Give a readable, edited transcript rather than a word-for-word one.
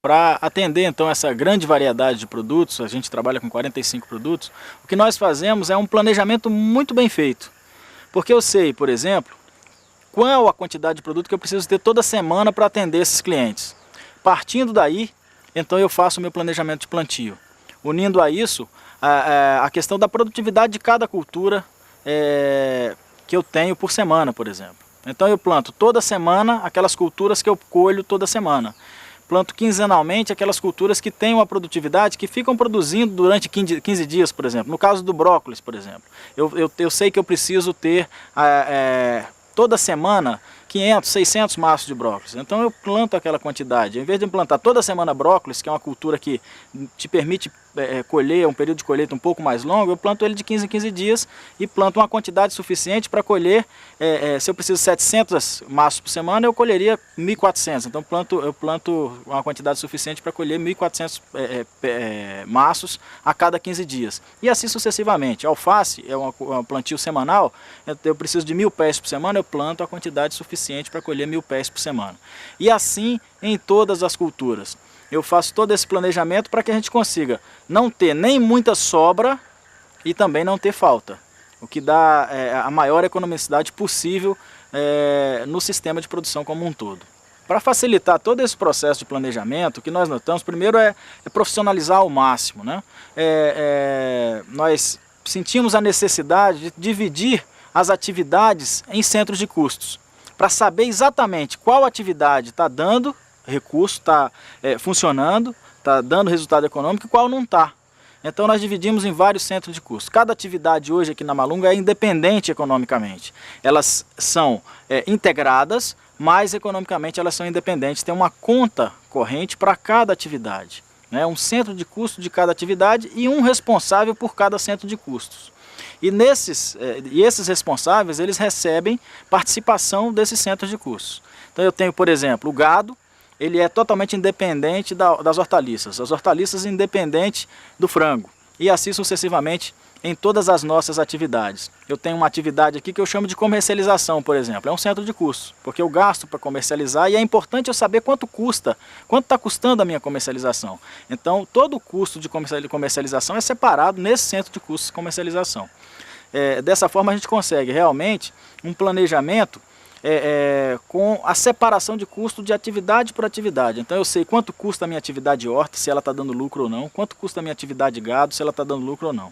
Para atender então essa grande variedade de produtos, a gente trabalha com 45 produtos, o que nós fazemos é um planejamento muito bem feito. Porque eu sei, por exemplo, qual a quantidade de produto que eu preciso ter toda semana para atender esses clientes. Partindo daí, então eu faço o meu planejamento de plantio. Unindo a isso, a questão da produtividade de cada cultura que eu tenho por semana, por exemplo. Então eu planto toda semana aquelas culturas que eu colho toda semana. Planto quinzenalmente aquelas culturas que têm uma produtividade, que ficam produzindo durante 15 dias, por exemplo. No caso do brócolis, por exemplo. Eu sei que eu preciso ter toda semana 500, 600 maços de brócolis. Então eu planto aquela quantidade. Em vez de plantar toda semana brócolis, que é uma cultura que te permite colher, um período de colheita um pouco mais longo, eu planto ele de 15 em 15 dias e planto uma quantidade suficiente para colher. Se eu preciso de 700 maços por semana, eu colheria 1.400. Então eu planto uma quantidade suficiente para colher 1.400 maços a cada 15 dias. E assim sucessivamente. Alface é um plantio semanal, eu preciso de 1.000 pés por semana, eu planto a quantidade suficiente para colher 1.000 pés por semana. E assim em todas as culturas. Eu faço todo esse planejamento para que a gente consiga não ter nem muita sobra e também não ter falta. O que dá a maior economicidade possível no sistema de produção como um todo. Para facilitar todo esse processo de planejamento, o que nós notamos primeiro é profissionalizar ao máximo, né? Nós sentimos a necessidade de dividir as atividades em centros de custos, para saber exatamente qual atividade está dando recurso, está funcionando, está dando resultado econômico e qual não está. Então nós dividimos em vários centros de custos. Cada atividade hoje aqui na Malunga é independente economicamente. Elas são integradas, mas economicamente elas são independentes. Tem uma conta corrente para cada atividade, né? Um centro de custo de cada atividade e um responsável por cada centro de custos. E esses responsáveis, eles recebem participação desses centros de custos. Então eu tenho, por exemplo, o gado, ele é totalmente independente das hortaliças. As hortaliças independente do frango. E assim sucessivamente em todas as nossas atividades. Eu tenho uma atividade aqui que eu chamo de comercialização, por exemplo. É um centro de custos, porque eu gasto para comercializar e é importante eu saber quanto custa, quanto está custando a minha comercialização. Então todo o custo de comercialização é separado nesse centro de custos de comercialização. Dessa forma a gente consegue realmente um planejamento com a separação de custo de atividade por atividade. Então eu sei quanto custa a minha atividade de horta, se ela está dando lucro ou não, quanto custa a minha atividade de gado, se ela está dando lucro ou não.